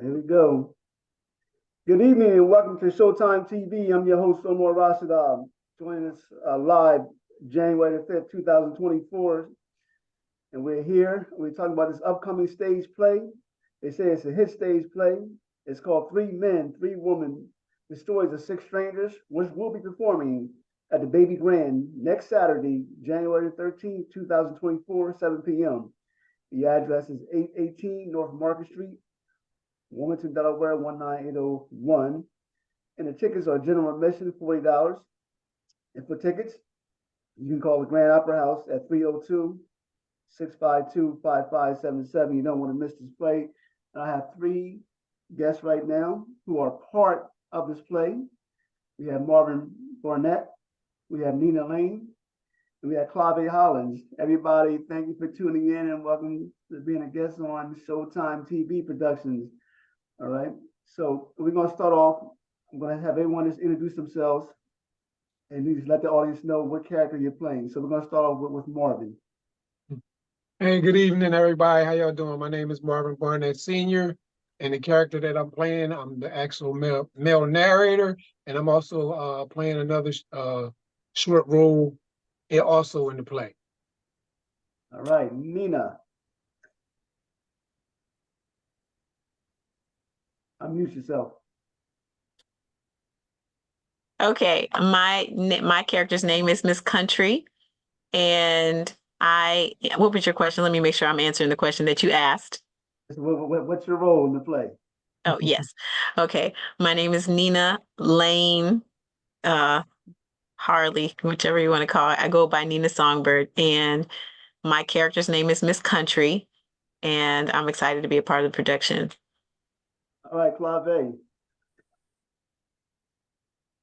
Here we go. Good evening and welcome to Showtime TV. I'm your host, Omar Rashid. Joining us live January the 5th, 2024. And we're here. We're talking about this upcoming stage play. They say it's a hit stage play. It's called Three Men, Three Women. The stories of six strangers, which will be performing at the Baby Grand next Saturday, January 13th, 2024, 7 p.m. The address is 818 North Market Street, Wilmington, Delaware, 19801. And the tickets are general admission, $40. And for tickets, you can call the Grand Opera House at 302-652-5577. You don't want to miss this play. And I have three guests right now who are part of this play. We have Marvin Barnett, we have Nina Lane, and we have Clave Hollins. Everybody, thank you for tuning in and welcome to being a guest on Showtime TV Productions. All right, so we're going to start off. I'm going to have everyone just introduce themselves and just let the audience know what character you're playing. So we're going to start off with Marvin. Hey, good evening, everybody. How y'all doing? My name is Marvin Barnett Sr., and the character that I'm playing, I'm the actual male narrator, and I'm also playing another short role also in the play. All right, Nina. Unmute yourself. Okay, my character's name is Miss Country, and what was your question? Let me make sure I'm answering the question that you asked. What's your role in the play? Oh, yes. Okay, my name is Nina Lane Harley, whichever you want to call it. I go by Nina Songbird, and my character's name is Miss Country, and I'm excited to be a part of the production. All right, Clave.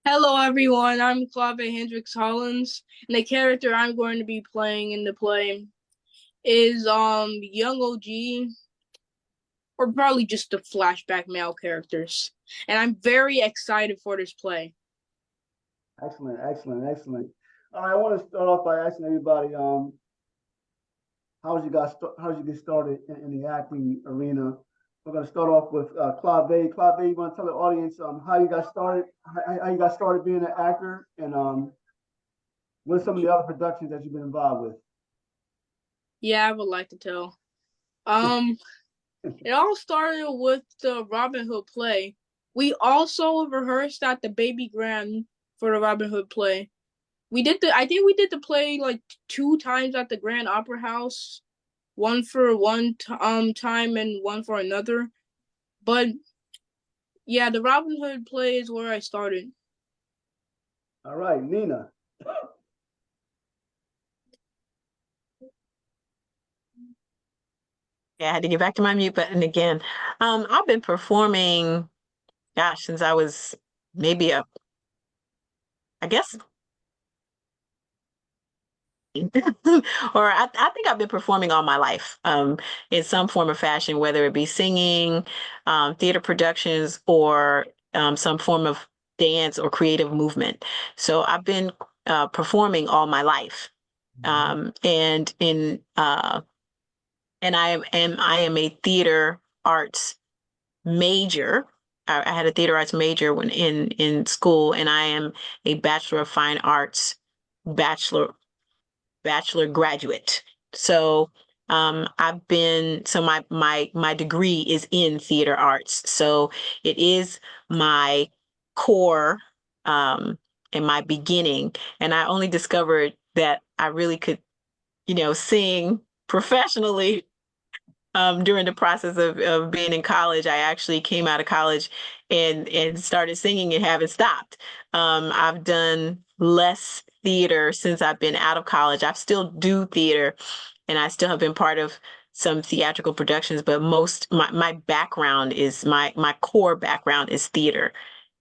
Hello, everyone. I'm Clave Hendricks Hollins, and the character I'm going to be playing in the play is young OG, or probably just the flashback male characters. And I'm very excited for this play. Excellent. All right, I want to start off by asking everybody, how did you get started in the acting arena? We're going to start off with Clave. Clave, you want to tell the audience how you got started, how you got started being an actor, and what are some of the other productions that you've been involved with? Yeah, I would like to tell. It all started with the Robin Hood play. We also rehearsed at the Baby Grand for the Robin Hood play. I think we did the play like 2 times at the Grand Opera House. One for one time and one for another. But yeah, the Robin Hood play is where I started. All right, Nina. Yeah, I had to get back to my mute button again. I've been performing, gosh, since I was maybe I guess or I think I've been performing all my life in some form or fashion, whether it be singing, theater productions, or some form of dance or creative movement. So I've been performing all my life. And I am a theater arts major. I had a theater arts major when in school, and I am a Bachelor of Fine Arts bachelor graduate. So my degree is in theater arts. So it is my core and my beginning. And I only discovered that I really could, sing professionally during the process of being in college. I actually came out of college and started singing and haven't stopped. I've done less theater since I've been out of college. I still do theater, and I still have been part of some theatrical productions, but my background is my core background is theater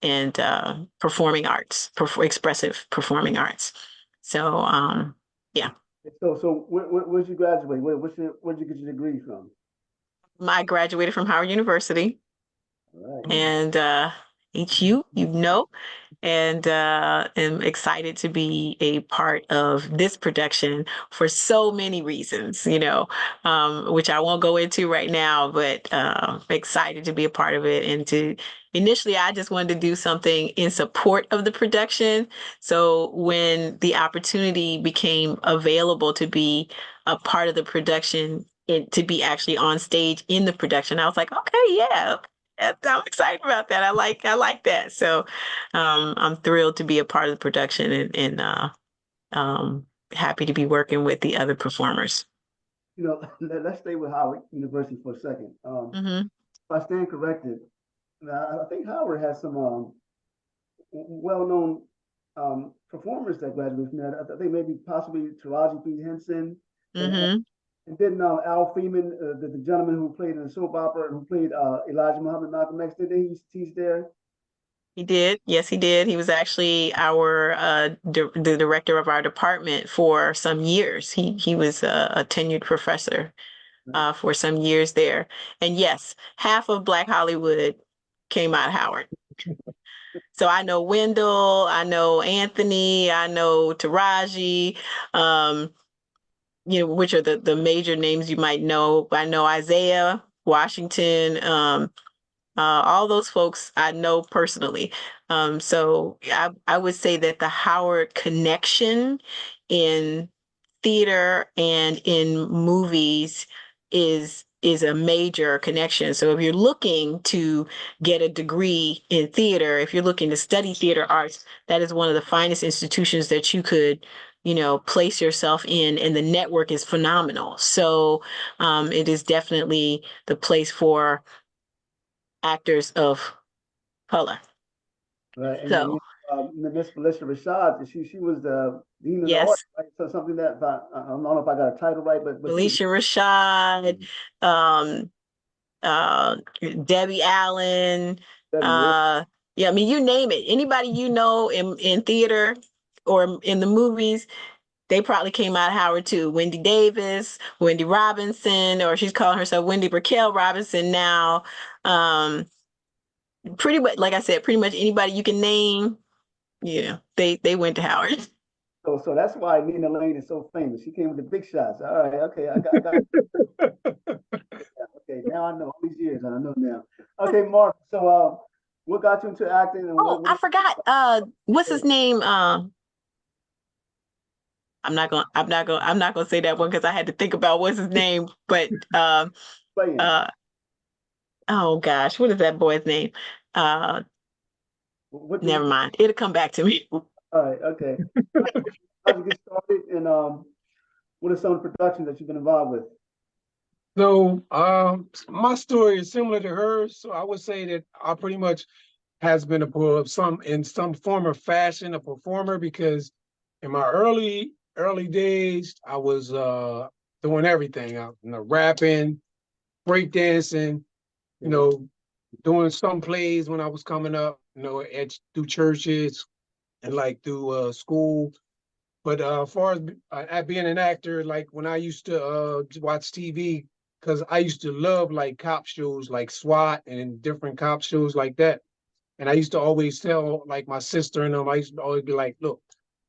and performing arts, expressive performing arts. So yeah. So where'd you graduate? Where'd you get your degree from? I graduated from Howard University. All right. And HU, you know, and am excited to be a part of this production for so many reasons, which I won't go into right now, but excited to be a part of it. And initially, I just wanted to do something in support of the production. So when the opportunity became available to be a part of the production, to be actually on stage in the production, I was like, okay, yeah. I'm excited about that. I like that. So I'm thrilled to be a part of the production happy to be working with the other performers. Let's stay with Howard University for a second. Mm-hmm. If I stand corrected, I think Howard has some well-known performers that graduated from there. I think maybe possibly Taraji P. Henson, Mm-hmm. and then Al Freeman, the gentleman who played in the soap opera and who played Elijah Muhammad Malcolm X. Did he teach there? He did. Yes, he did. He was actually the director of our department for some years. He was a tenured professor for some years there. And yes, half of Black Hollywood came out of Howard. So I know Wendell, I know Anthony, I know Taraji, which are the major names you might know. I know Isaiah Washington, all those folks I know personally. So I would say that the Howard connection in theater and in movies is a major connection. So if you're looking to get a degree in theater, if you're looking to study theater arts, that is one of the finest institutions that you could place yourself in, and the network is phenomenal. So it is definitely the place for actors of color. Right, and So Miss Felicia Rashad, she was the dean of the yes, arts, right? So something that I don't know if I got a title right, but she was. Alicia Rashad, um, uh, Debbie Allen, Yeah. yeah, I mean, you name it. Anybody in theater or in the movies, they probably came out of Howard too. Wendy Davis, Wendy Robinson, or she's calling herself Wendy Brickell Robinson now. Pretty much, like I said, pretty much anybody you can name, they went to Howard. So that's why Nina Lane is so famous. She came with the big shots. All right, okay, I got okay, now I know all these years, I know now. Okay, Mark. So what got you into acting, and Oh, I forgot. What's his name? I'm not gonna say that one because I had to think about what's his name. But playing? oh gosh, what is that boy's name? What did Never mind. It'll come back to me. all right, okay. How'd you get started, and what are some of the productions that you've been involved with? So my story is similar to hers. So I would say that I pretty much has been in some form or fashion a performer, because in my early days I was doing everything. Rapping, breakdancing, doing some plays when I was coming up, through churches and like through school. But as far as being an actor, like when I used to watch TV, because I used to love like cop shows like SWAT and different cop shows like that. And I used to always tell like my sister and them, I used to always be like, look,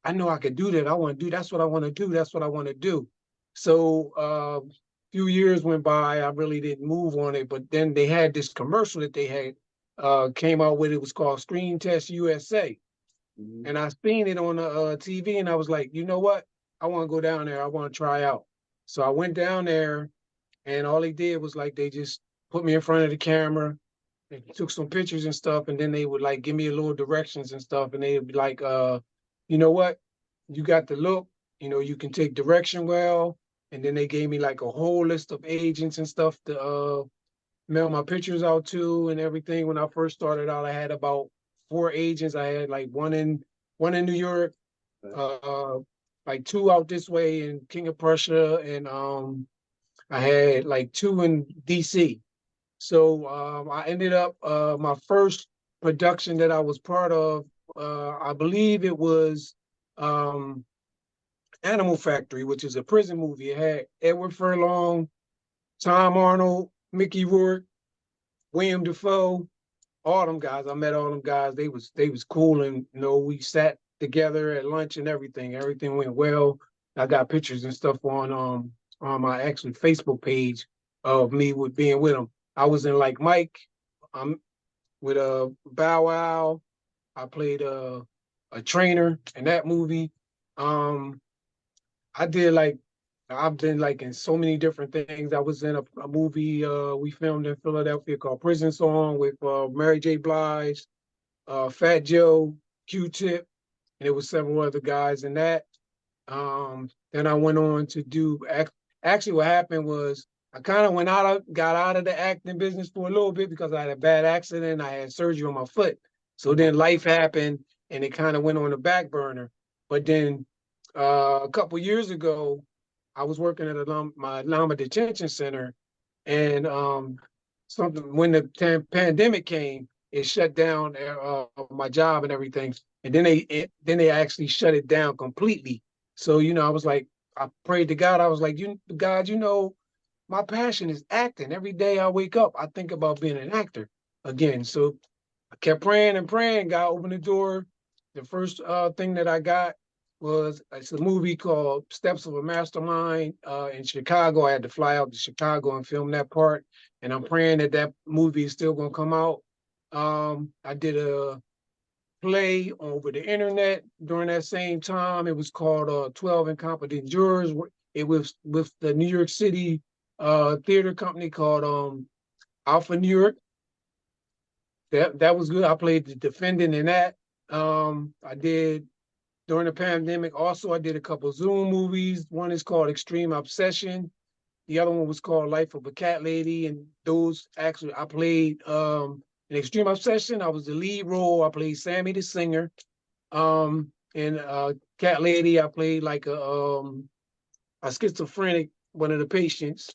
I know I could do that. I want to do, that's what I want to do. That's what I want to do. So a few years went by, I really didn't move on it. But then they had this commercial that they had came out with. It was called Screen Test USA. Mhm. And I seen it on the TV, and I was like, you know what? I want to go down there. I want to try out. So I went down there, and all they did was like they just put me in front of the camera. They took some pictures and stuff, and then they would like give me a little directions and stuff, and they'd be like, you know what? You got the look. You can take direction well. And then they gave me like a whole list of agents and stuff to mail my pictures out to and everything. When I first started out, I had about 4 agents. I had like one in New York, uh, like 2 out this way in King of Prussia, and I had like 2 in DC. So I ended up my first production that I was part of. I believe it was Animal Factory, which is a prison movie. It had Edward Furlong, Tom Arnold, Mickey Rourke, William Dafoe, all them guys. I met all them guys. They was cool, and we sat together at lunch and everything. Everything went well. I got pictures and stuff on my actually Facebook page of me with being with them. I was in like Mike, with Bow Wow. I played a trainer in that movie. Um, I did like I've been like in so many different things. I was in a movie we filmed in Philadelphia called Prison Song with Mary J. Blige, Fat Joe, Q-Tip, and there was several other guys in that. Then I went on to do actually what happened was I kind of got out of the acting business for a little bit because I had a bad accident. I had surgery on my foot. So then life happened and it kind of went on the back burner. But then a couple years ago, I was working at my Lama Detention Center, and something when the pandemic came, it shut down my job and everything. And then they actually shut it down completely. So I was like, I prayed to God. I was like, God, my passion is acting. Every day I wake up, I think about being an actor again. So I kept praying and praying. God opened the door. The first thing that I got was it's a movie called Steps of a Mastermind in Chicago. I had to fly out to Chicago and film that part. And I'm praying that movie is still going to come out. I did a play over the internet during that same time. It was called 12 Incompetent Jurors. It was with the New York City theater company called Alpha New York. That was good. I played the defendant in that. I did during the pandemic. Also, I did a couple Zoom movies. One is called Extreme Obsession. The other one was called Life of a Cat Lady. And those actually, I played in Extreme Obsession. I was the lead role. I played Sammy the singer. In Cat Lady, I played like a schizophrenic, one of the patients.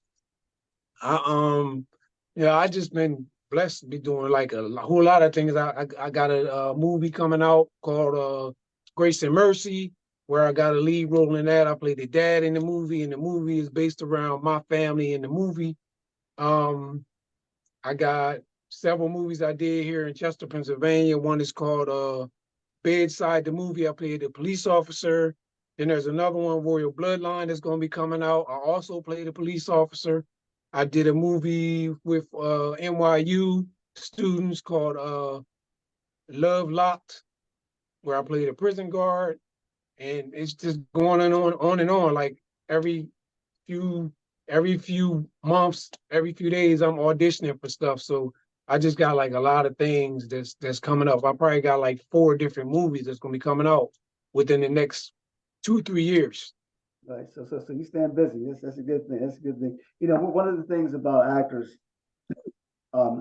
I just been blessed to be doing like a whole lot of things. I got a movie coming out called Grace and Mercy, where I got a lead role in that. I played the dad in the movie, and the movie is based around my family in the movie. I got several movies I did here in Chester, Pennsylvania. One is called Bedside, the movie. I played a police officer. Then there's another one, Royal Bloodline, that's going to be coming out. I also played a police officer. I did a movie with NYU students called Love Locked, where I played a prison guard. And it's just going on and on. Like every few months, every few days, I'm auditioning for stuff. So I just got like a lot of things that's coming up. I probably got like 4 different movies that's gonna be coming out within the next 2-3 years. Right. So you stand busy. That's a good thing. That's a good thing. One of the things about actors,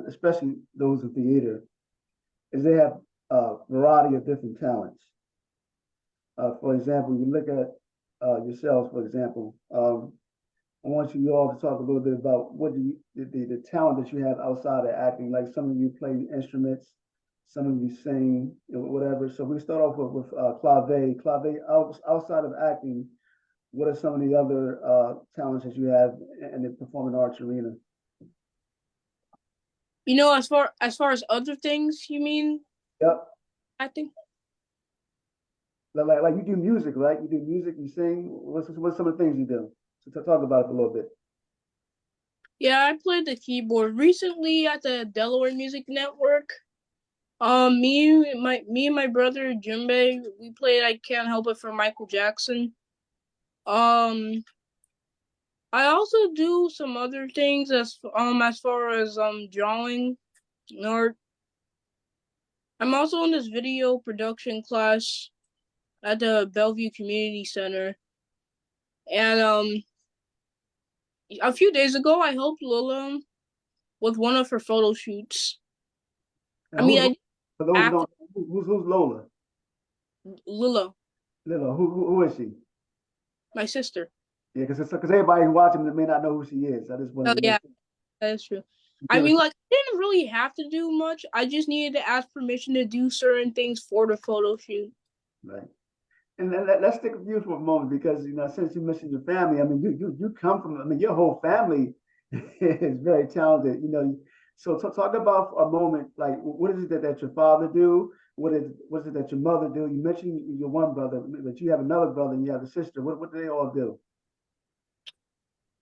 especially those in theater, is they have a variety of different talents. For example, you look at yourselves, for example. I want you all to talk a little bit about what the talent that you have outside of acting. Like some of you play instruments, some of you sing, whatever. So we start off with Clave. Clave, outside of acting, what are some of the other talents that you have in the performing arts arena? As far as other things, you mean? Yep. Acting? Like you do music, right? You do music, you sing. What's some of the things you do? So talk about it a little bit. Yeah, I played the keyboard recently at the Delaware Music Network. Me and my brother Jimbe, we played "I Can't Help It" for Michael Jackson. I also do some other things as far as drawing art. I'm also in this video production class at the Bellevue Community Center, and a few days ago I helped Lila with one of her photo shoots. Now, I mean, I for those who don't, who's Lola? Lila, Lila, who is she? my sister. Yeah, because everybody who's watching may not know who she is. I just wanted to Yeah, make that is true. sure. I mean, like, I didn't really have to do much. I just needed to ask permission to do certain things for the photo shoot. Right. And let's stick with you for a moment because since you mentioned your family, I mean you come from your whole family is very talented. So talk about a moment, like what is it that your father do? What is it that your mother do? You mentioned your one brother, but you have another brother and you have a sister. What do they all do?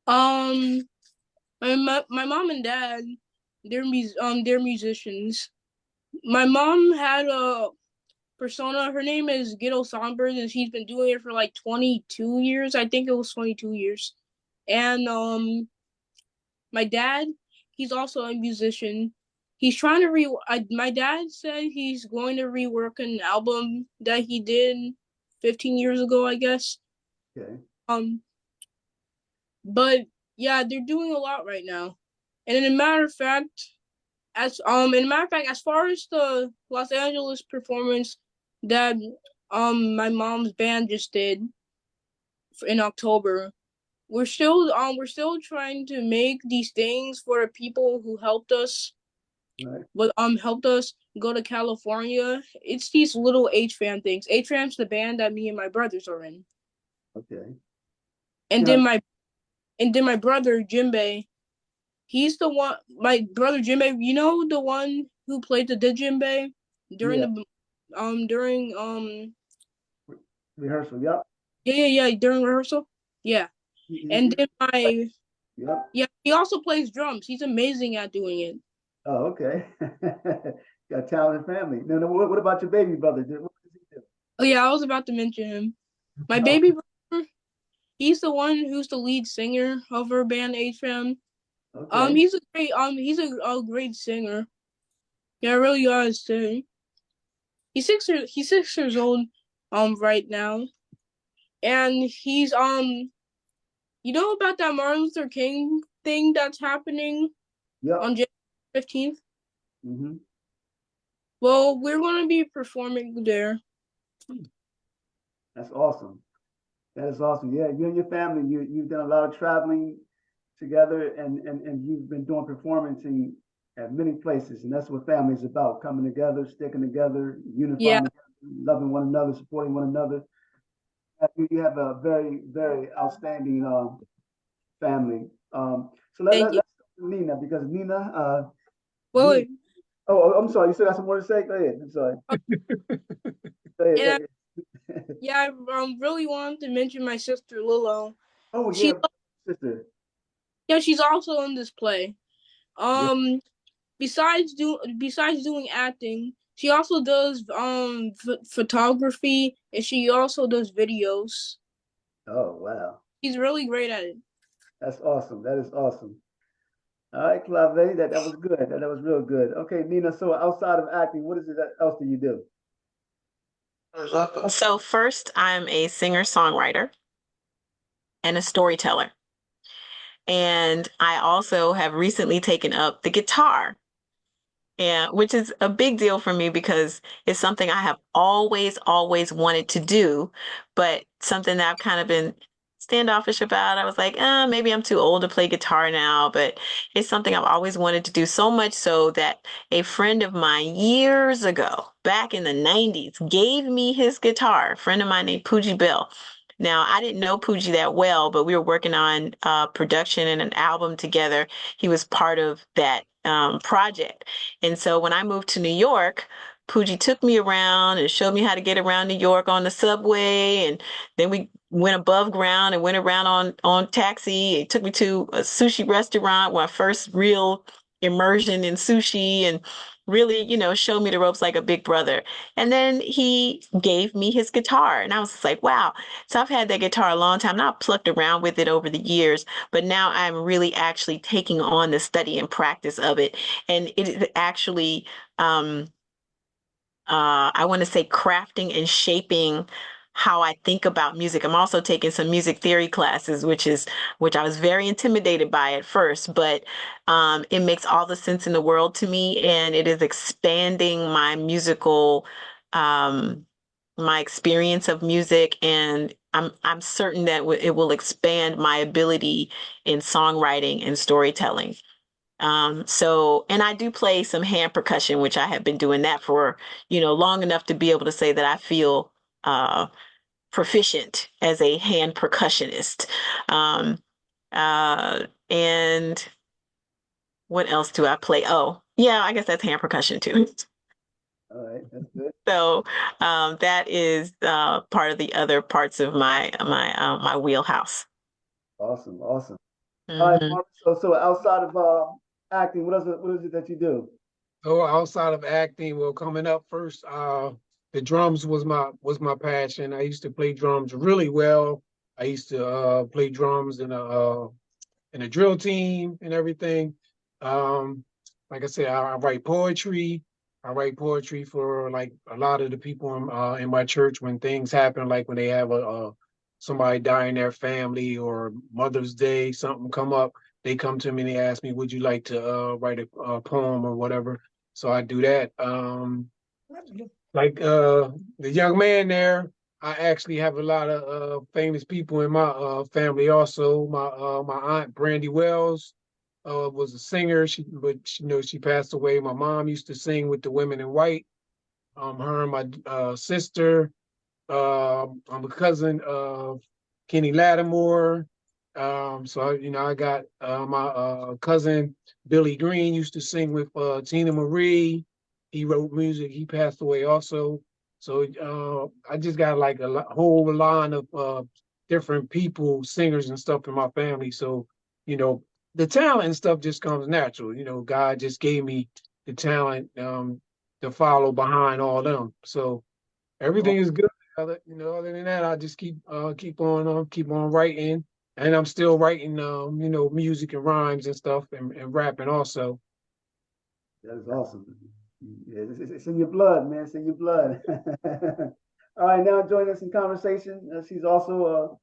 Um, my mom and dad, they're musicians. My mom had a persona. Her name is Ghetto Songbird, and she's been doing it for like 22 years. I think it was 22 years. And my dad, he's also a musician. He's trying to my dad said he's going to rework an album that he did 15 years ago, I guess. Okay. Um, but yeah, they're doing a lot right now. And in a matter of fact, as far as the Los Angeles performance that my mom's band just did in October, we're still trying to make these things for the people who helped us, Right. but helped us go to California. It's these little H-Fam things. H-Fam's the band that me and my brothers are in. Okay. And You know, then my brother Jimbei, he's the one. My brother Jimbei, you know, the one who played the didgeridoo during yeah, the during rehearsal. Yep. yeah during rehearsal. Yeah. And then my Yep. yeah, he also plays drums. He's amazing at doing it. Oh, okay. Got a talented family. No, no. What about your baby brother? What does he do? Oh yeah, I was about to mention him. My baby brother, he's the one who's the lead singer of our band H-Fam. Okay. He's a great singer. Yeah, I really gotta say. He's 6 years old right now. And he's you know about that Martin Luther King thing that's happening Yep. on January 15th? Mm-hmm. Well, we're gonna be performing there. That's awesome. That is awesome. Yeah, you and your family, you've done a lot of traveling together, and you've been doing performancing at many places, and that's what family is about: coming together, sticking together, Yeah, unifying together, loving one another, supporting one another. You have a very, very outstanding family. thank you. Let's start with Nina, because Nina, Wait, you. wait. I'm sorry. You still got some more to say? Go ahead. I'm sorry. Go ahead. Go And ahead. yeah, I really wanted to mention my sister Lilo. Oh She yeah, sister. yeah, she's also in this play. Yeah. Um, besides doing acting, she also does photography, and she also does videos. Oh wow. She's really great at it. That's awesome. That is awesome. All right, Clave, that was good. That was real good. Okay, Nina. So outside of acting, what is it that else do you do? So first, I'm a singer-songwriter and a storyteller. And I also have recently taken up the guitar. Yeah, which is a big deal for me because it's something I have always wanted to do, but something that I've kind of been standoffish about. I was like, maybe I'm too old to play guitar now, but it's something I've always wanted to do, so much so that a friend of mine years ago, back in the 90s, gave me his guitar, a friend of mine named Pooji Bell. Now, I didn't know Pooji that well, but we were working on production and an album together. He was part of that project. And so when I moved to New York, Pooji took me around and showed me how to get around New York on the subway. And then we went above ground and went around on taxi. He took me to a sushi restaurant, my first real immersion in sushi, and really, showed me the ropes like a big brother. And then he gave me his guitar. And I was just like, wow. So I've had that guitar a long time, and I've plucked around with it over the years, but now I'm really actually taking on the study and practice of it. And it is actually, I want to say, crafting and shaping how I think about music. I'm also taking some music theory classes, which I was very intimidated by at first, but it makes all the sense in the world to me, and it is expanding my musical, my experience of music, and I'm certain that it will expand my ability in songwriting and storytelling. And I do play some hand percussion, which I have been doing that for, long enough to be able to say that I feel uh, proficient as a hand percussionist. Um, and What else do I play? Oh, yeah, I guess that's hand percussion too. All right, that's good. So that is part of the other parts of my wheelhouse. Awesome, awesome. All right, Hmm. Mark, so outside of acting, what is it that you do? So outside of acting, well, coming up first, the drums was my passion. I used to play drums really well. I used to play drums in a drill team and everything. Um, like I said, I write poetry. I write poetry for like a lot of the people in my church when things happen, like when they have somebody die in their family or Mother's Day, something come up. They come to me and they ask me, "Would you like to write a poem or whatever?" So I do that. Like the young man there, I actually have a lot of famous people in my family also. My aunt Brandy Wells was a singer. She passed away. My mom used to sing with the Women in White. Her and my sister. I'm a cousin of Kenny Lattimore. I got my cousin Billy Green used to sing with Tina Marie. He wrote music. He passed away also. So I just got like whole line of different people, singers and stuff in my family. So, you know, the talent and stuff just comes natural. God just gave me the talent to follow behind all them. So everything is good. Other than that, I just keep on writing, and I'm still writing, music and rhymes and stuff, and rapping also. That is awesome. Yeah, it's in your blood, man. It's in your blood. All right, now joining us in conversation. She's also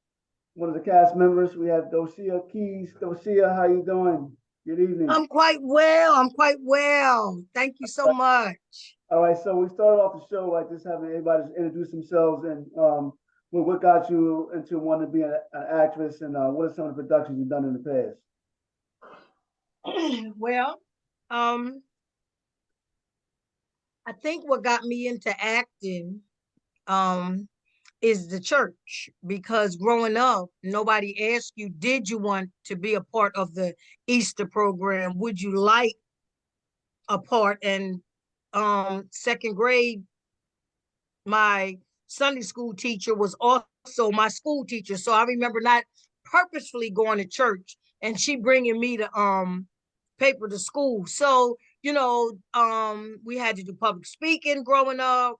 one of the cast members. We have Doshia Keys. Doshia, how you doing? Good evening. I'm quite well. I'm quite well. Thank you so much. All right, so we started off the show by just having everybody just introduce themselves and what got you into wanting to be an actress and what are some of the productions you've done in the past? Well, I think what got me into acting um, is the church, because growing up, nobody asked you, did you want to be a part of the Easter program? Would you like a part? And second grade, my Sunday school teacher was also my school teacher. So I remember not purposefully going to church and she bringing me the paper to school. So, we had to do public speaking growing up.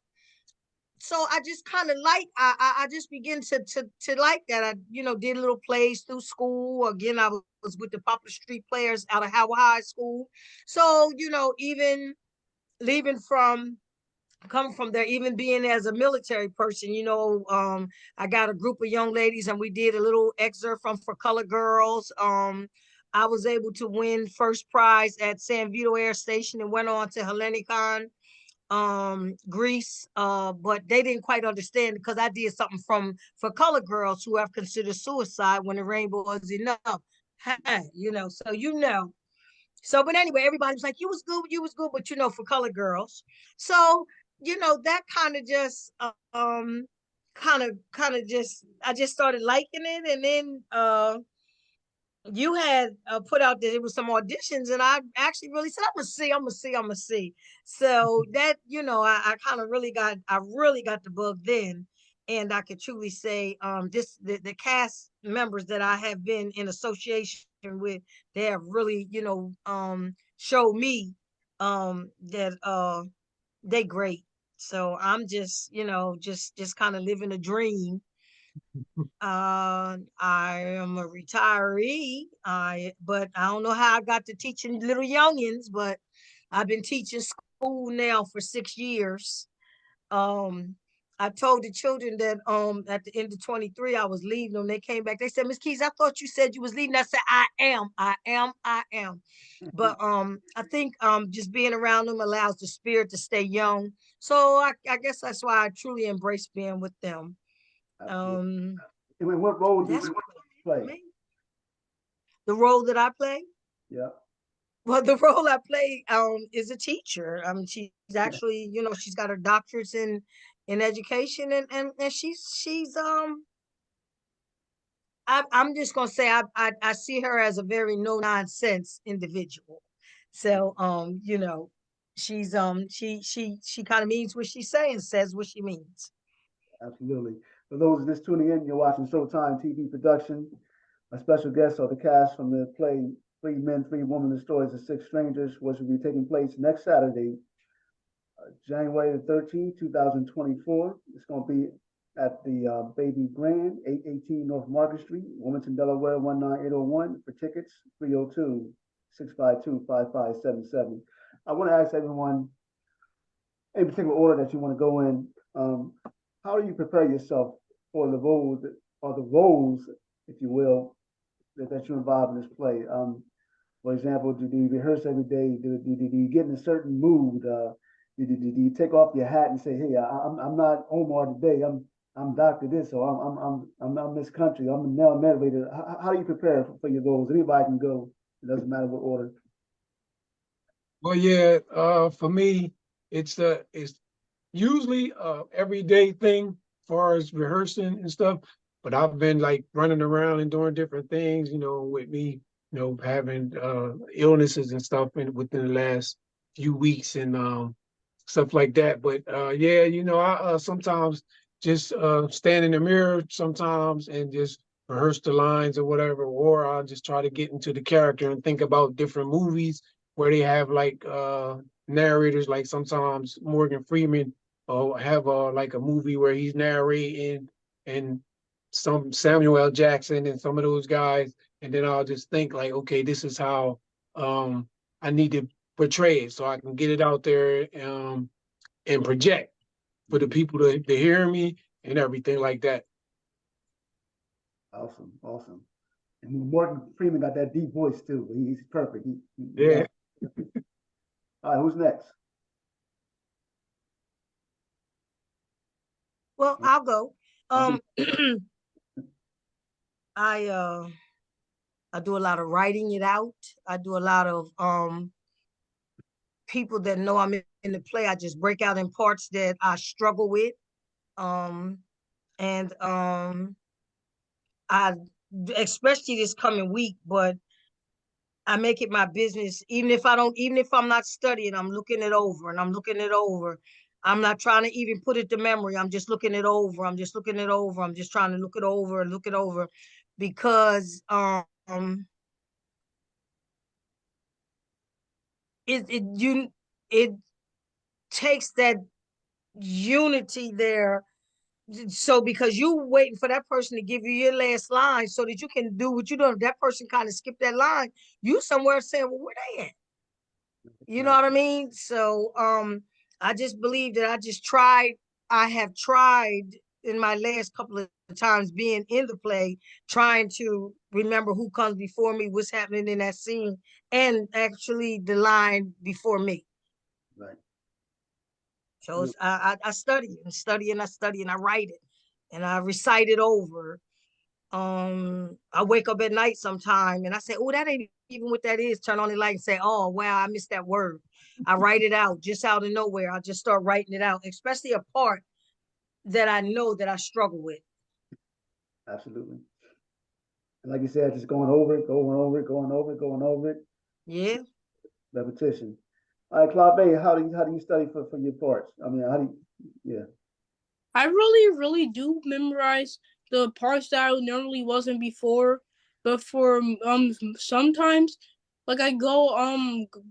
So I just kind of I just began to like that. I, did little plays through school. Again, I was with the Popular Street Players out of Howard High School. So, even leaving from come from there, even being as a military person, I got a group of young ladies and we did a little excerpt from For Color Girls. I was able to win first prize at San Vito Air Station and went on to Hellenikon, Greece. But they didn't quite understand because I did something from For Color Girls who have considered suicide when the rainbow is enough. So but anyway, everybody was like, you was good, but For Color Girls. So, that kind of just just I just started liking it. And then you had put out that it was some auditions, and I actually really said, I'm gonna see. So that, I kind of really got the bug then. And I could truly say, the cast members that I have been in association with, they have really, showed me that they great. So I'm just, just kind of living a dream. I am a retiree. But I don't know how I got to teaching little youngins, but I've been teaching school now for 6 years. Um, I told the children that at the end of 23 I was leaving them. They came back. They said, Miss Keys, I thought you said you was leaving. I said, I am. But I think just being around them allows the spirit to stay young. So I guess that's why I truly embrace being with them. Absolutely. Um, And what role do that's you play? me. The role that I play. Yeah. Well, the role I play is a teacher. I mean, she's actually, she's got her doctorates in education, and she's I'm just gonna say I see her as a very no nonsense individual. So, she kind of means what she says what she means. Absolutely. For those just tuning in, you're watching Showtime TV production. My special guests are the cast from the play Three Men, Three Women, The Stories of Six Strangers, which will be taking place next Saturday, January the 13th, 2024. It's going to be at the Baby Grand, 818 North Market Street, Wilmington, Delaware, 19801. For tickets, 302-652-5577. I want to ask everyone, in particular order that you want to go in, how do you prepare yourself for the roles, or the roles, if you will, that you involve in this play? For example, do you rehearse every day? Do you get in a certain mood? Do you take off your hat and say, "Hey, I'm not Omar today. I'm Doctor This, or I'm Miss Country. I'm a male narrator." How do you prepare for your roles? Anybody can go. It doesn't matter what order. Well, yeah, for me, it's usually a everyday thing as far as rehearsing and stuff. But I've been like running around and doing different things, with me, having illnesses and stuff within the last few weeks and stuff like that. But yeah, I sometimes just stand in the mirror sometimes and just rehearse the lines or whatever, or I'll just try to get into the character and think about different movies where they have like narrators, like sometimes Morgan Freeman or have like a movie where he's narrating, and some Samuel L. Jackson and some of those guys, and then I'll just think like, okay, this is how I need to portray it so I can get it out there and project for the people to hear me and everything like that. Awesome, awesome. And Morgan Freeman got that deep voice too. He's perfect. Yeah. All right, who's next? Well, I'll go. I do a lot of writing it out. I do a lot of people that know I'm in the play. I just break out in parts that I struggle with. And I especially this coming week, but I make it my business, even if I'm not studying, I'm looking it over and I'm looking it over. I'm not trying to even put it to memory. I'm just looking it over. I'm just looking it over. I'm just trying to look it over and look it over, because it takes that unity there. So because you waiting for that person to give you your last line so that you can do what you do, if that person kind of skipped that line, you somewhere saying, well, where they at? You know what I mean? So I just believe that I have tried in my last couple of times being in the play, trying to remember who comes before me, what's happening in that scene, and actually the line before me. Right. So I study and study and I study and I write it and I recite it over. I wake up at night sometime and I say, oh, that ain't even what that is. Turn on the light and say, oh, wow, I missed that word. I write it out just out of nowhere. I just start writing it out, especially a part that I know that I struggle with. Absolutely. And like you said, just going over it, going over it, going over it, going over it. Yeah. Repetition. All right, Clave, how do you study for your parts? I mean, how do you, yeah. I really do memorize the parts that I normally wasn't before, but for sometimes, like I go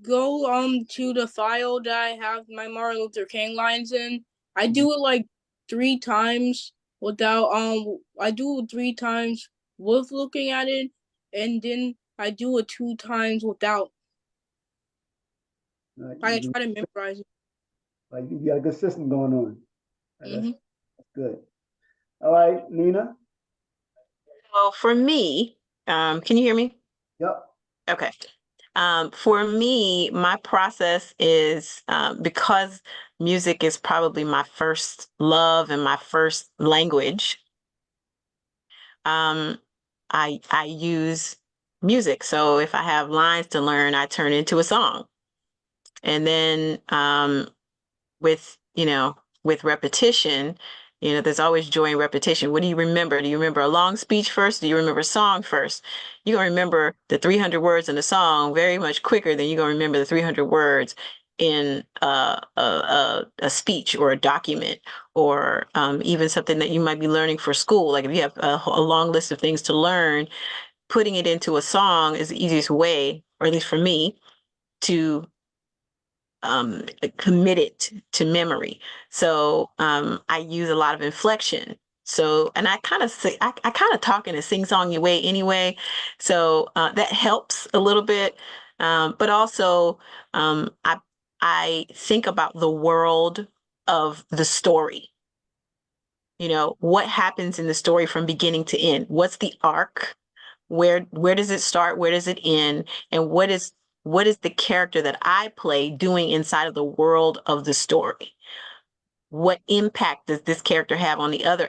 to the file that I have my Martin Luther King lines in. I do it like 3 times without I do it 3 times with looking at it, and then I do it 2 times without. Right. I try to memorize it. Like you got a good system going on. Right, Mm-hmm. that's good. All right, Nina. Well, for me, can you hear me? Yep. Okay. For me, my process is because music is probably my first love and my first language. I use music. So if I have lines to learn, I turn into a song. And then with with repetition, You know, there's always joy in repetition. What do you remember? Do you remember a long speech first? Do you remember a song first? You're going to remember the 300 words in the song very much quicker than you're going to remember the 300 words in a speech or a document, or even something that you might be learning for school. Like if you have a long list of things to learn, putting it into a song is the easiest way, or at least for me, to commit it to memory. So I use a lot of inflection. So, and I kind of say, I kind of talk in a sing-songy way anyway. So that helps a little bit. But also, I think about the world of the story. You know, what happens in the story from beginning to end? What's the arc? Where does it start? Where does it end? And what is the character that I play doing inside of the world of the story? What impact does this character have on the other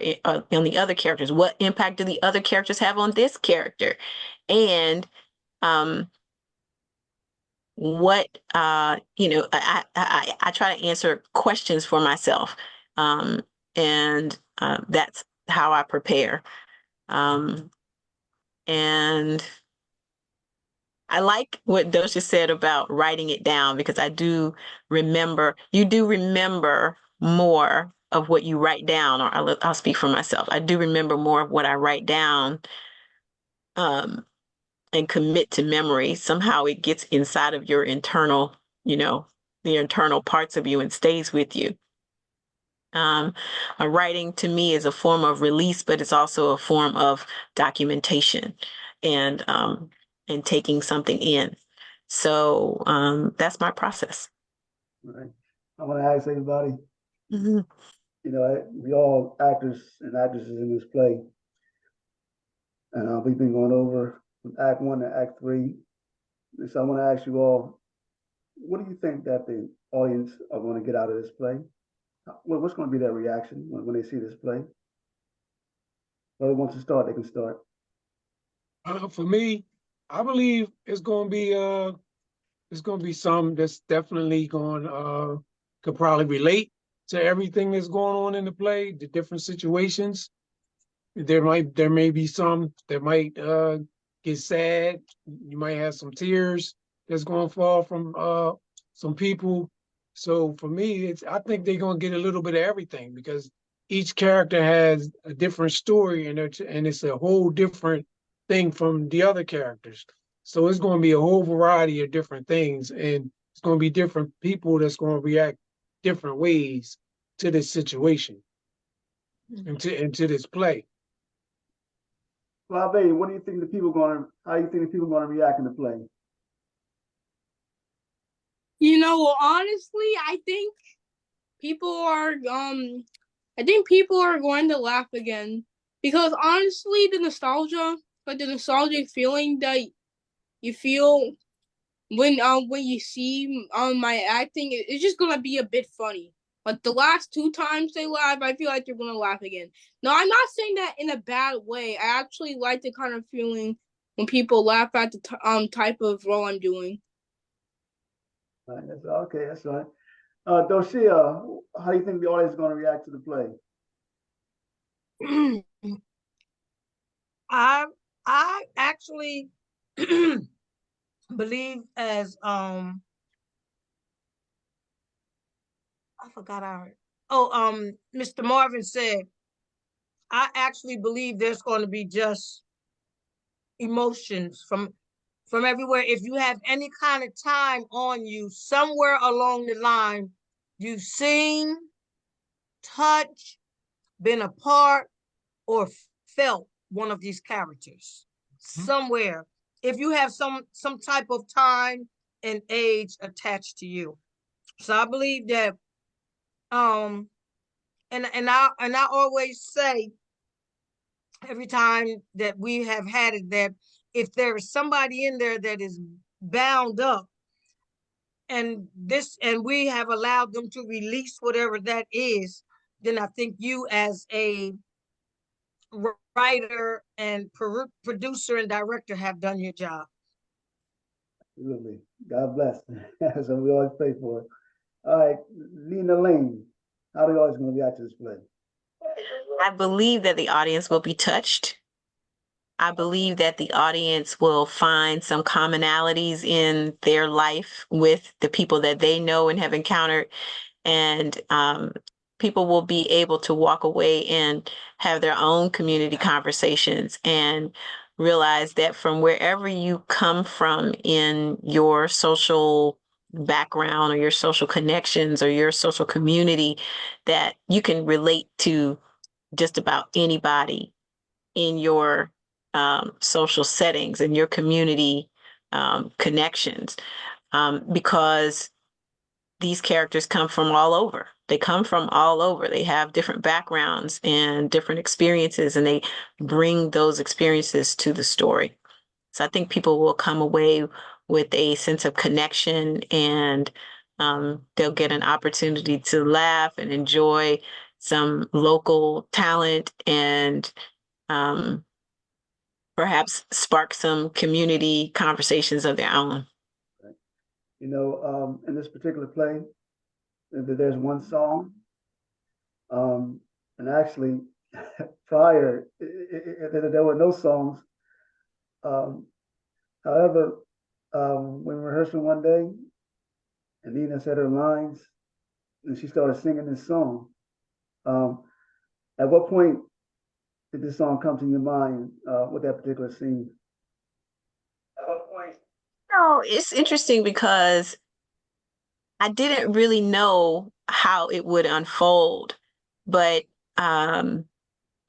characters? What impact do the other characters have on this character? And um, what you know, I try to answer questions for myself, and that's how I prepare. And I like what Dosha said about writing it down, because I do remember, you do remember more of what you write down, or I'll speak for myself. I do remember more of what I write down, um, and commit to memory. Somehow it gets inside of your internal, you know, the internal parts of you and stays with you. Writing to me is a form of release, but it's also a form of documentation and taking something in. So that's my process. Right. I want to ask everybody, Mhm. you know, we all actors and actresses in this play, and we've been going over from Act 1 to Act 3. So I want to ask you all, what do you think that the audience are going to get out of this play? What's going to be their reaction when they see this play? Whoever wants to start, they can start. For me, I believe it's gonna be some that's definitely going could probably relate to everything that's going on in the play, the different situations. There may be some that might get sad. You might have some tears that's gonna fall from some people. So for me, I think they're gonna get a little bit of everything, because each character has a different story, and it's a whole different thing from the other characters. So it's gonna be a whole variety of different things, and it's gonna be different people that's gonna react different ways to this situation and to this play. Well, what do you think the people going to, how do you think the people going to react in the play? You know, honestly, people are I think people are going to laugh again, because honestly, the nostalgia, like the nostalgic feeling that you feel when you see my acting, it's just gonna be a bit funny. But the last two times they laugh, I feel like they're gonna laugh again. No, I'm not saying that in a bad way. I actually like the kind of feeling when people laugh at the type of role I'm doing. All right, that's okay. That's all right. Doshia, how do you think the audience is going to react to the play? I actually believe, as I forgot our Mr. Marvin said, I actually believe there's going to be just emotions from everywhere. If you have any kind of time on you, somewhere along the line, you've seen, touched, been a part, or felt one of these characters. Somewhere. If you have some type of time and age attached to you. So I believe that and I always say, every time that we have had it, that if there is somebody in there that is bound up, and we have allowed them to release whatever that is, then I think you, as a writer and producer and director, have done your job. Absolutely. God bless. So we always pray for it. All right, Lena Lane, how are the audience going to react to this play? I believe that the audience will be touched. I believe that the audience will find some commonalities in their life with the people that they know and have encountered. And people will be able to walk away and have their own community conversations and realize that from wherever you come from in your social background or your social connections or your social community, that you can relate to just about anybody in your social settings and your community connections, because these characters come from all over. They come from all over. They have different backgrounds and different experiences, and they bring those experiences to the story. So I think people will come away with a sense of connection, and they'll get an opportunity to laugh and enjoy some local talent, and um, perhaps spark some community conversations of their own. You know, in this particular play, there's one song, and actually, prior, there were no songs. Um, However, when we were rehearsing one day, and Nina said her lines, and she started singing this song. At what point did this song come to your mind with that particular scene? At what point? No, it's interesting because I didn't really know how it would unfold, but I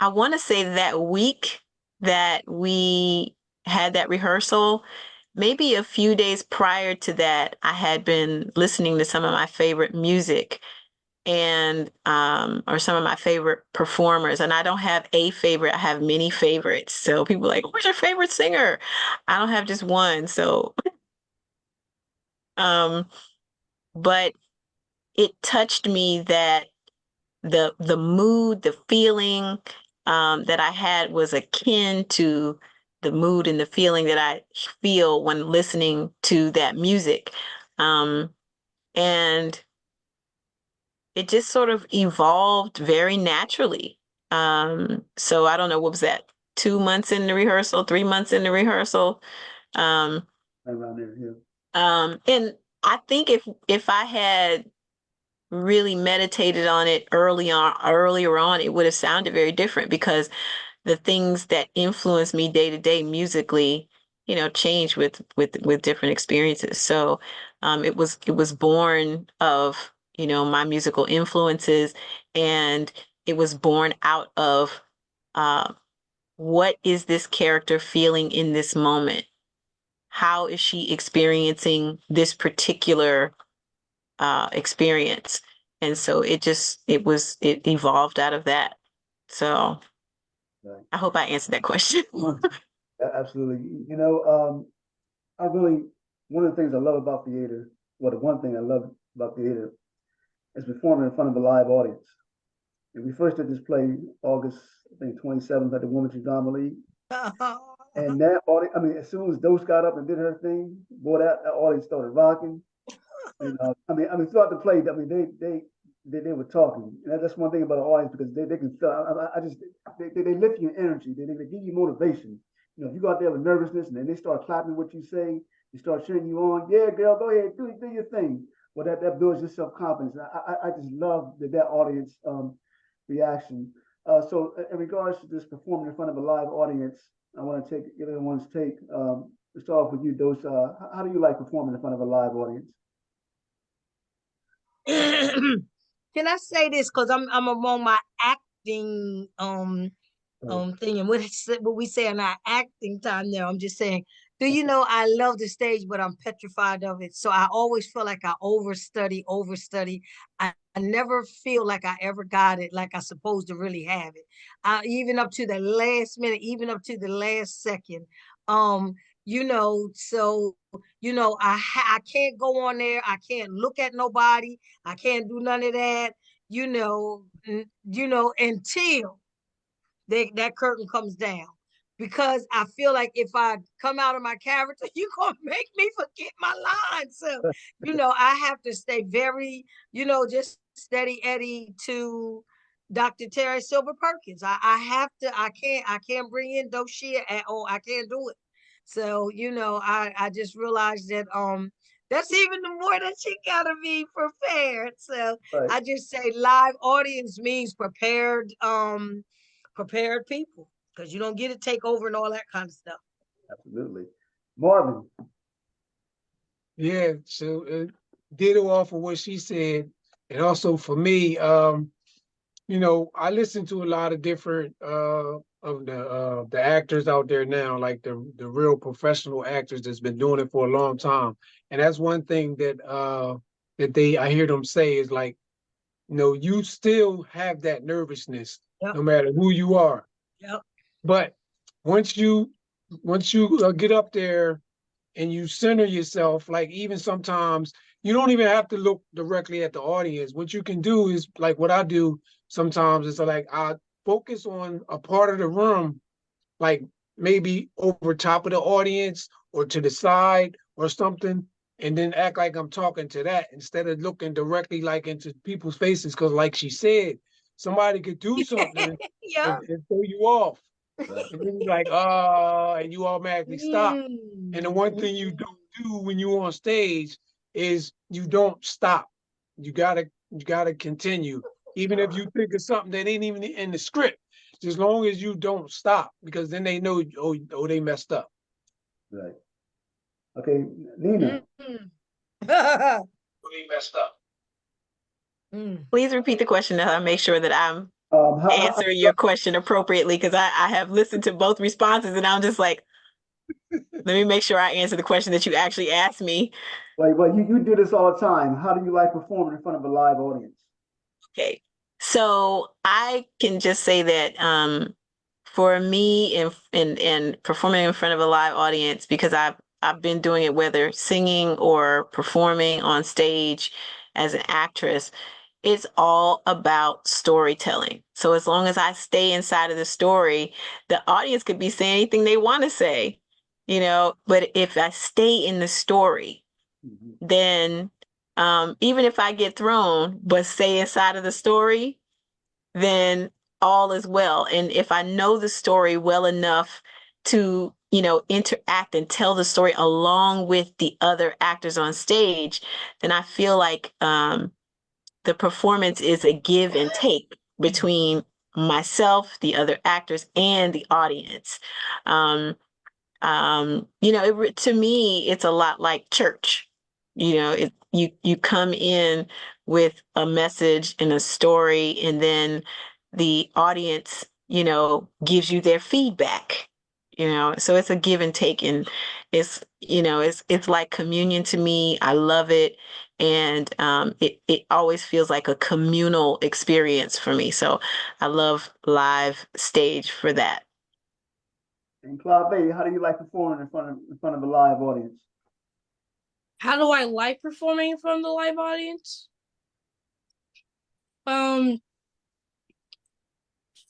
want to say that week that we had that rehearsal, maybe a few days prior to that, I had been listening to some of my favorite music and or some of my favorite performers. And I don't have a favorite, I have many favorites. So people are like, who's your favorite singer? I don't have just one. So um, but it touched me that the mood, the feeling that I had was akin to the mood and the feeling that I feel when listening to that music. And it just sort of evolved very naturally. So I don't know, what was that? 2 months in the rehearsal, 3 months in the rehearsal. Um, Around there, yeah. and I think if I had really meditated on it earlier on, it would have sounded very different, because the things that influence me day to day musically, change with different experiences. So it was born of, my musical influences, and it was born out of uh, what is this character feeling in this moment? How is she experiencing this particular experience? And so it evolved out of that. So Right. I hope I answered that question. Absolutely. You know, I really, one of the things I love about theater, well, the one thing I love about theater is performing in front of a live audience. And we first did this play August, I think, 27th at the Wilmington Drama League. And that audience, I mean, as soon as Dose got up and did her thing, boy, that audience started rocking. And I mean, throughout the play, I mean, they were talking. And that's one thing about an audience, because they can feel. I just they lift your energy. They give you motivation. You know, if you go out there with nervousness and then they start clapping what you say, they start cheering you on. Yeah, girl, go ahead, do your thing. Well, that builds your self confidence. I just love that audience reaction. So in regards to this performing in front of a live audience, I want to get everyone's take. Let's start off with you, Dose. How do you like performing in front of a live audience? Can I say this? Because I'm among my acting thing, and what we say in our acting time now. I'm just saying, do you know I love the stage, but I'm petrified of it. So I always feel like I overstudy. I never feel like I ever got it like I supposed to really have it. Even up to the last minute, even up to the last second. So I can't go on there. I can't look at nobody. I can't do none of that. Until that curtain comes down, because I feel like if I come out of my character, you're gonna make me forget my lines. So, I have to stay very, just steady Eddie to, Dr. Terry Silver Perkins. I have to, I can't bring in Doshia at all. I can't do it. So, I just realized that that's even the more that she gotta be prepared. So Right. I just say live audience means prepared people. Because you don't get to take over and all that kind of stuff. Absolutely. Marvin. Yeah, so ditto off of what she said. And also for me, I listen to a lot of different of the actors out there now, like the real professional actors that's been doing it for a long time. And that's one thing that I hear them say is like, you still have that nervousness Yep. no matter who you are. Yep. But once you get up there and you center yourself, like even sometimes you don't even have to look directly at the audience. What you can do is like what I do sometimes is like I focus on a part of the room, like maybe over top of the audience or to the side or something, and then act like I'm talking to that instead of looking directly like into people's faces. Cause like she said, somebody could do something Yeah. and throw you off. Right. And then you're like, oh, and you automatically stop. Mm. And the one thing you don't do when you're on stage is you don't stop. You gotta continue. Even if you think of something that ain't even in the script, as long as you don't stop, because then they know, oh, they messed up. Right. Okay, Nina. Mm. Oh, they messed up. Mm. Please repeat the question to make sure that I'm How, answering your question appropriately, because I have listened to both responses and I'm just like, let me make sure I answer the question that you actually asked me. well, you do this all the time. How do you like performing in front of a live audience? Okay. So I can just say that for me in performing in front of a live audience, because I've been doing it whether singing or performing on stage as an actress, it's all about storytelling. So as long as I stay inside of the story, the audience could be saying anything they want to say, but if I stay in the story, Mhm. then even if I get thrown, but stay inside of the story, then all is well. And if I know the story well enough to, interact and tell the story along with the other actors on stage, then I feel like the performance is a give and take between myself, the other actors, and the audience. To me, it's a lot like church. You come in with a message and a story, and then the audience, gives you their feedback. So it's a give and take, and it's like communion to me. I love it, and it always feels like a communal experience for me. So I love live stage for that. And Clave, how do you like performing in front of a live audience? How do I like performing in front of the live audience?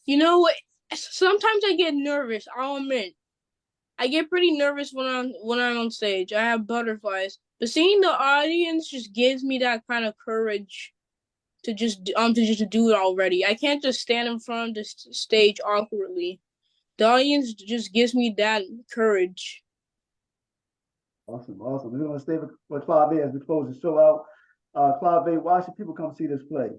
You know, sometimes I get nervous. I'll admit, I get pretty nervous when I'm on stage. I have butterflies, but seeing the audience just gives me that kind of courage to just do it already. I can't just stand in front of the stage awkwardly. The audience just gives me that courage. Awesome. We're going to stay with Clave as we close the show out. Clave, why should people come see this play?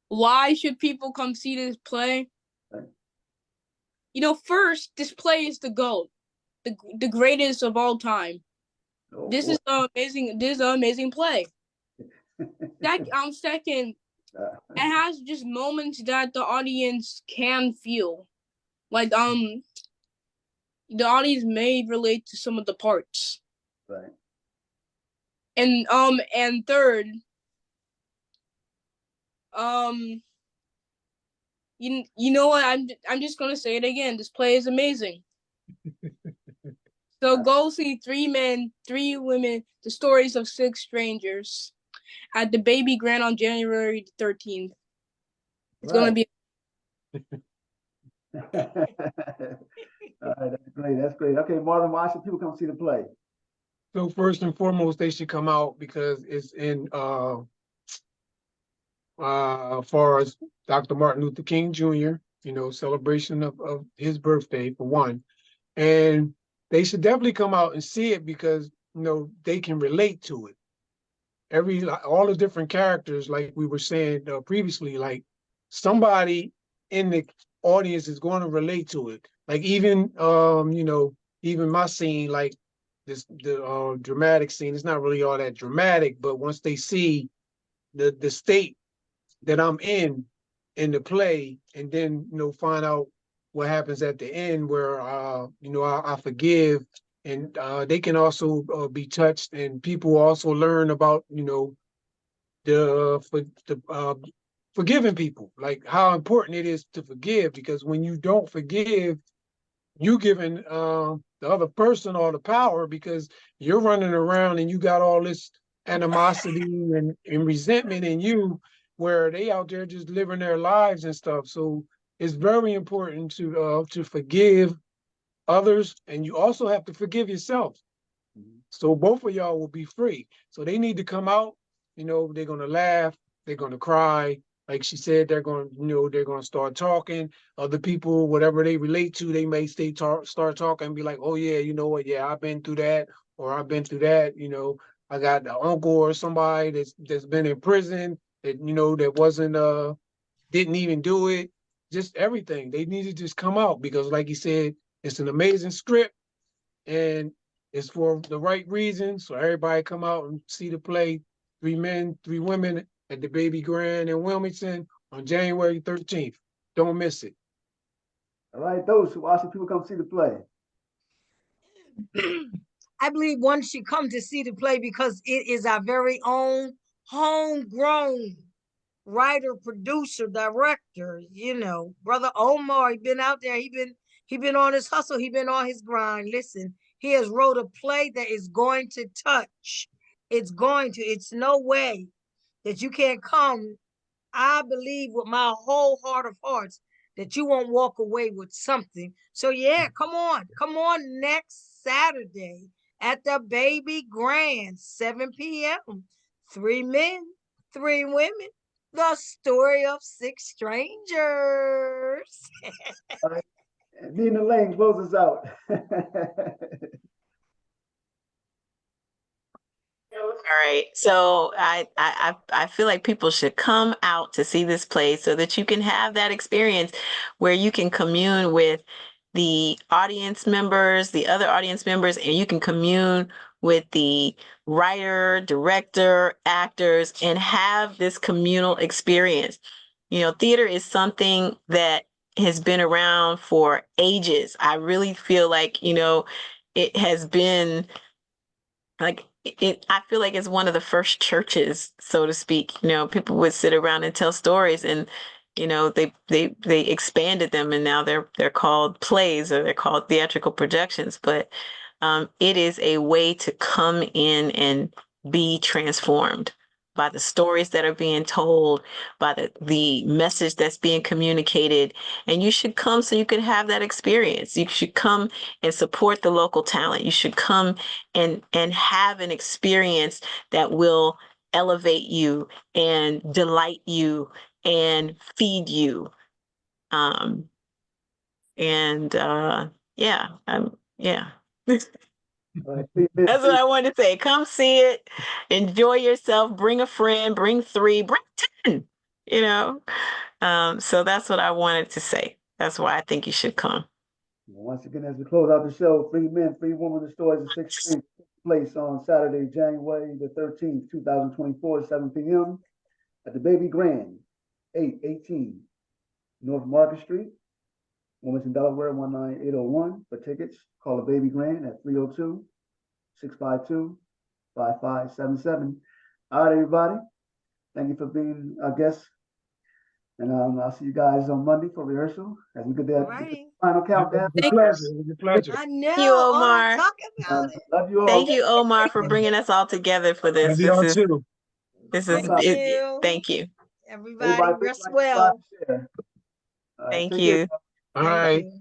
Why should people come see this play? Right. First, this play is the GOAT, the greatest of all time. Oh, This is amazing. This is an amazing play. Second, it has just moments that the audience can feel. Like the audience may relate to some of the parts. right. And third, you know what? I'm just gonna say it again. This play is amazing. So go see Three Men, Three Women: The Stories of Six Strangers at the Baby Grand on January 13th. It's gonna be. All right, that's great. That's great. Okay, Marvin, why should people come see the play? So first and foremost, they should come out because it's in as far as Dr. Martin Luther King Jr., celebration of his birthday for one. And they should definitely come out and see it because, they can relate to it. All the different characters, like we were saying previously, like somebody in the audience is going to relate to it. Like even, even my scene, like the dramatic scene, it's not really all that dramatic, but once they see the state that I'm in the play, and then find out what happens at the end, where I forgive, and they can also be touched, and people also learn about forgiving people, like how important it is to forgive, because when you don't forgive, you giving the other person all the power, because you're running around and you got all this animosity and resentment in you, where they out there just living their lives and stuff. So it's very important to forgive others, and you also have to forgive yourself. So both of y'all will be free. So they need to come out, they're gonna laugh, they're gonna cry. Like she said, they're gonna start talking. Other people, whatever they relate to, they may start talking and be like, oh yeah, you know what, yeah, I've been through that, or I've been through that, I got an uncle or somebody that's been in prison that, that wasn't didn't even do it. Just everything. They need to just come out, because like you said, it's an amazing script, and it's for the right reason. So everybody come out and see the play, 3 Men, 3 Women, at the Baby Grand in Wilmington on January 13th. Don't miss it. All right, those who watch people come see the play. I believe one should come to see the play because it is our very own homegrown writer, producer, director, Brother Omar. He been out there, he been on his hustle, he been on his grind. Listen, he has wrote a play that is going to touch. It's no way that you can't come. I believe with my whole heart of hearts that you won't walk away with something. So yeah, come on next Saturday at the Baby Grand, 7 p.m. 3 Men, 3 Women, the story of 6 strangers. All right. And Nina Lane closes out. All right. So I feel like people should come out to see this play so that you can have that experience where you can commune with the audience members, the other audience members, and you can commune with the writer, director, actors, and have this communal experience. Theater is something that has been around for ages. I really feel like, it has been like I feel like it's one of the first churches, so to speak. People would sit around and tell stories, and they expanded them, and now they're called plays, or they're called theatrical projections. But it is a way to come in and be transformed by the stories that are being told, by the message that's being communicated. And you should come so you can have that experience. You should come and support the local talent. You should come and have an experience that will elevate you and delight you and feed you. Yeah. Yeah. Right, That's what I wanted to say. Come see it, enjoy yourself, bring a friend, bring 3, bring 10, you know. So that's what I wanted to say. That's why I think you should come. Once again, as we close out the show, 3 Men, 3 Women, the stories of 6 strangers place on Saturday, January the 13th, 2024, 7 p.m. at the Baby Grand, 818 North Market Street, Wilmington, Delaware, 19801. For tickets, call the Baby Grand at 302-652-5577. All right, everybody. Thank you for being our guests. And I'll see you guys on Monday for rehearsal as we get that final countdown. It was a pleasure. I know. Thank you, Omar. Talk about it. Love you all. Thank you, Omar, for bringing us all together for this. Love y'all too. Thank you. Everybody rest well. All right, Thank take you. care. All right. You.